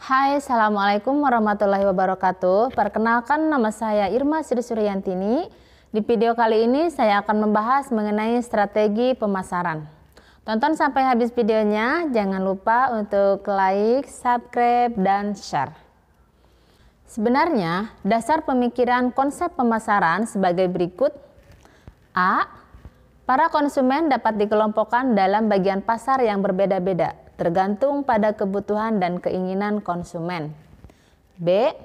Hai, Assalamualaikum warahmatullahi wabarakatuh. Perkenalkan, nama saya Irma Sri Suryantini. Di video kali ini saya akan membahas mengenai strategi pemasaran. Tonton sampai habis videonya, jangan lupa untuk like, subscribe, dan share. Sebenarnya, dasar pemikiran konsep pemasaran sebagai berikut. A. Para konsumen dapat dikelompokkan dalam bagian pasar yang berbeda-beda, tergantung pada kebutuhan dan keinginan konsumen. B.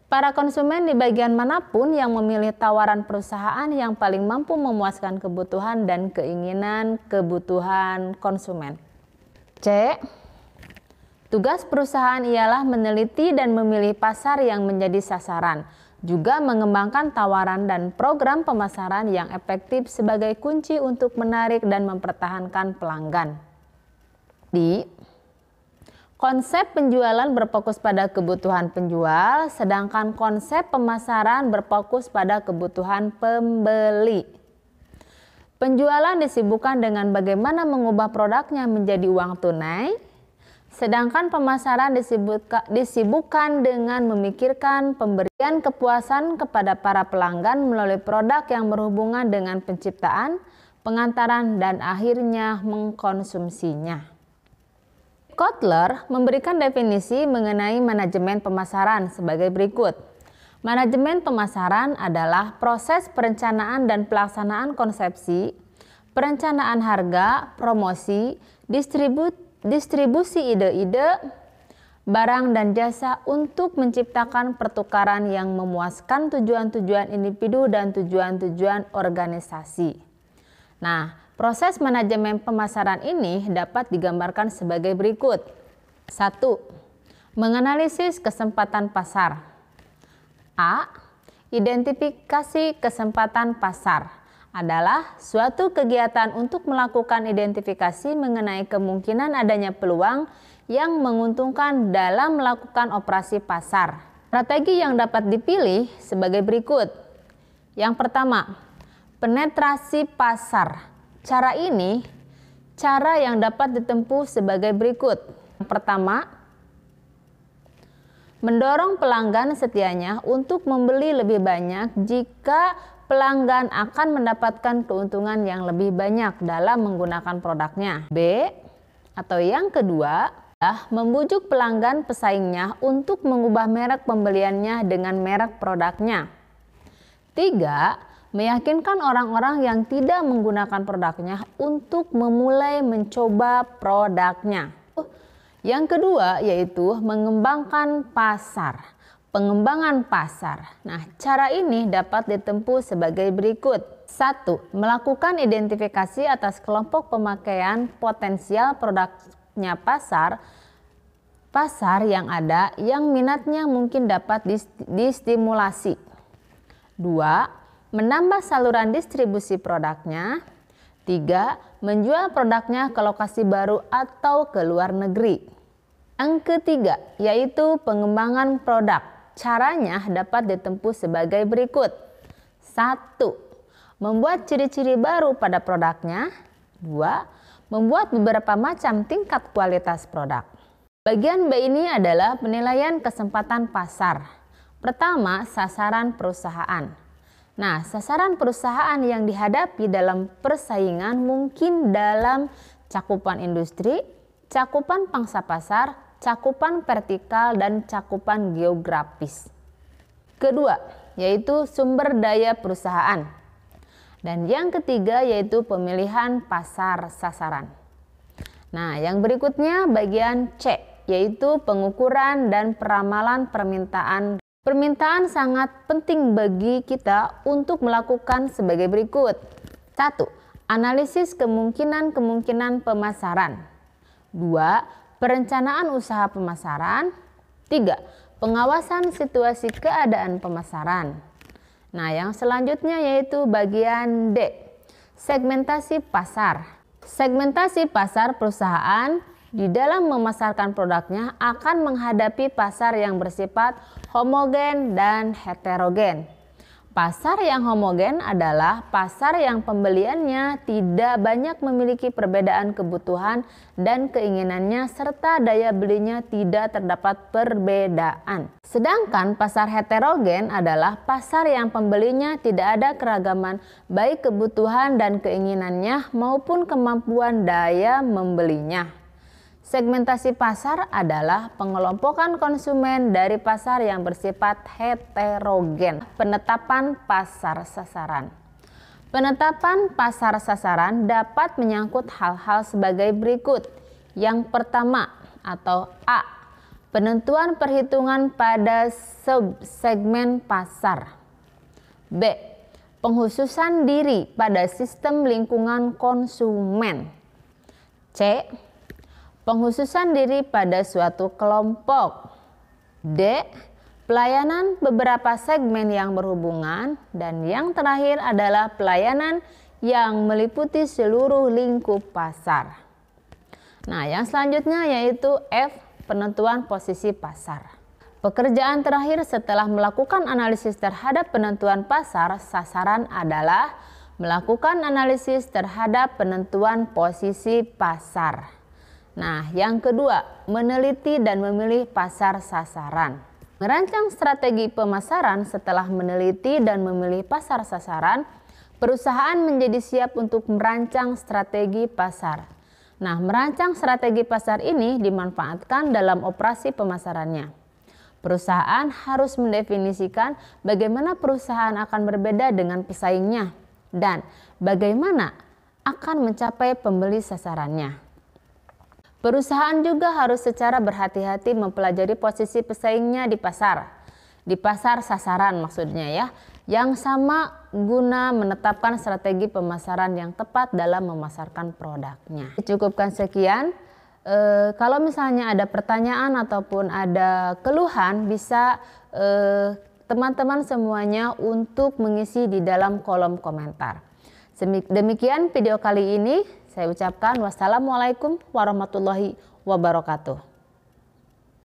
Para konsumen di bagian manapun yang memilih tawaran perusahaan yang paling mampu memuaskan kebutuhan dan keinginan kebutuhan konsumen. C. Tugas perusahaan ialah meneliti dan memilih pasar yang menjadi sasaran, juga mengembangkan tawaran dan program pemasaran yang efektif sebagai kunci untuk menarik dan mempertahankan pelanggan. D. Konsep penjualan berfokus pada kebutuhan penjual, sedangkan konsep pemasaran berfokus pada kebutuhan pembeli. Penjualan disibukkan dengan bagaimana mengubah produknya menjadi uang tunai, sedangkan pemasaran disibukkan dengan memikirkan pemberian kepuasan kepada para pelanggan melalui produk yang berhubungan dengan penciptaan, pengantaran, dan akhirnya mengkonsumsinya. Kotler memberikan definisi mengenai manajemen pemasaran sebagai berikut. Manajemen pemasaran adalah proses perencanaan dan pelaksanaan konsepsi, perencanaan harga, promosi, distribusi ide-ide, barang dan jasa untuk menciptakan pertukaran yang memuaskan tujuan-tujuan individu dan tujuan-tujuan organisasi. Nah, proses manajemen pemasaran ini dapat digambarkan sebagai berikut. 1. Menganalisis kesempatan pasar. A. Identifikasi kesempatan pasar adalah suatu kegiatan untuk melakukan identifikasi mengenai kemungkinan adanya peluang yang menguntungkan dalam melakukan operasi pasar. Strategi yang dapat dipilih sebagai berikut. Yang pertama, penetrasi pasar. Cara ini, cara yang dapat ditempuh sebagai berikut. Yang pertama, mendorong pelanggan setianya untuk membeli lebih banyak jika pelanggan akan mendapatkan keuntungan yang lebih banyak dalam menggunakan produknya. B. Atau yang kedua, membujuk pelanggan pesaingnya untuk mengubah merek pembeliannya dengan merek produknya. 3. Meyakinkan orang-orang yang tidak menggunakan produknya untuk memulai mencoba produknya. Yang kedua yaitu mengembangkan pasar. Pengembangan pasar. Nah, cara ini dapat ditempuh sebagai berikut. 1. Melakukan identifikasi atas kelompok pemakaian potensial produknya pasar yang ada yang minatnya mungkin dapat distimulasi. 2. Menambah saluran distribusi produknya. 3. Menjual produknya ke lokasi baru atau ke luar negeri. Yang ketiga yaitu pengembangan produk. Caranya dapat ditempuh sebagai berikut. 1. Membuat ciri-ciri baru pada produknya. 2. Membuat beberapa macam tingkat kualitas produk. Bagian B ini adalah penilaian kesempatan pasar. Pertama, sasaran perusahaan. Nah, sasaran perusahaan yang dihadapi dalam persaingan mungkin dalam cakupan industri, cakupan pangsa pasar, cakupan vertikal, dan cakupan geografis. Kedua, yaitu sumber daya perusahaan. Dan yang ketiga yaitu pemilihan pasar sasaran. Nah, yang berikutnya bagian C, yaitu pengukuran dan peramalan permintaan. Permintaan sangat penting bagi kita untuk melakukan sebagai berikut. 1. Analisis kemungkinan pemasaran. 2. Perencanaan usaha pemasaran. 3. Pengawasan situasi keadaan pemasaran. Nah, yang selanjutnya yaitu bagian D. Segmentasi pasar. Segmentasi pasar perusahaan di dalam memasarkan produknya akan menghadapi pasar yang bersifat homogen dan heterogen. Pasar yang homogen adalah pasar yang pembeliannya tidak banyak memiliki perbedaan kebutuhan dan keinginannya serta daya belinya tidak terdapat perbedaan. Sedangkan pasar heterogen adalah pasar yang pembelinya tidak ada keragaman baik kebutuhan dan keinginannya maupun kemampuan daya membelinya. Segmentasi pasar adalah pengelompokan konsumen dari pasar yang bersifat heterogen. Penetapan pasar sasaran. Penetapan pasar sasaran dapat menyangkut hal-hal sebagai berikut. Yang pertama atau A, penentuan perhitungan pada subsegmen pasar. B, pengkhususan diri pada sistem lingkungan konsumen. C, pengkhususan diri pada suatu kelompok. D, pelayanan beberapa segmen yang berhubungan. Dan yang terakhir adalah pelayanan yang meliputi seluruh lingkup pasar. Nah, yang selanjutnya yaitu F, penentuan posisi pasar. Pekerjaan terakhir setelah melakukan analisis terhadap penentuan pasar sasaran adalah melakukan analisis terhadap penentuan posisi pasar. Nah, yang kedua, meneliti dan memilih pasar sasaran. Merancang strategi pemasaran setelah meneliti dan memilih pasar sasaran, perusahaan menjadi siap untuk merancang strategi pasar. Nah, merancang strategi pasar ini dimanfaatkan dalam operasi pemasarannya. Perusahaan harus mendefinisikan bagaimana perusahaan akan berbeda dengan pesaingnya dan bagaimana akan mencapai pembeli sasarannya. Perusahaan juga harus secara berhati-hati mempelajari posisi pesaingnya di pasar sasaran maksudnya ya, yang sama guna menetapkan strategi pemasaran yang tepat dalam memasarkan produknya. Cukupkan sekian. Kalau misalnya ada pertanyaan ataupun ada keluhan, bisa teman-teman semuanya untuk mengisi di dalam kolom komentar. Demikian video kali ini. Saya ucapkan wassalamualaikum warahmatullahi wabarakatuh.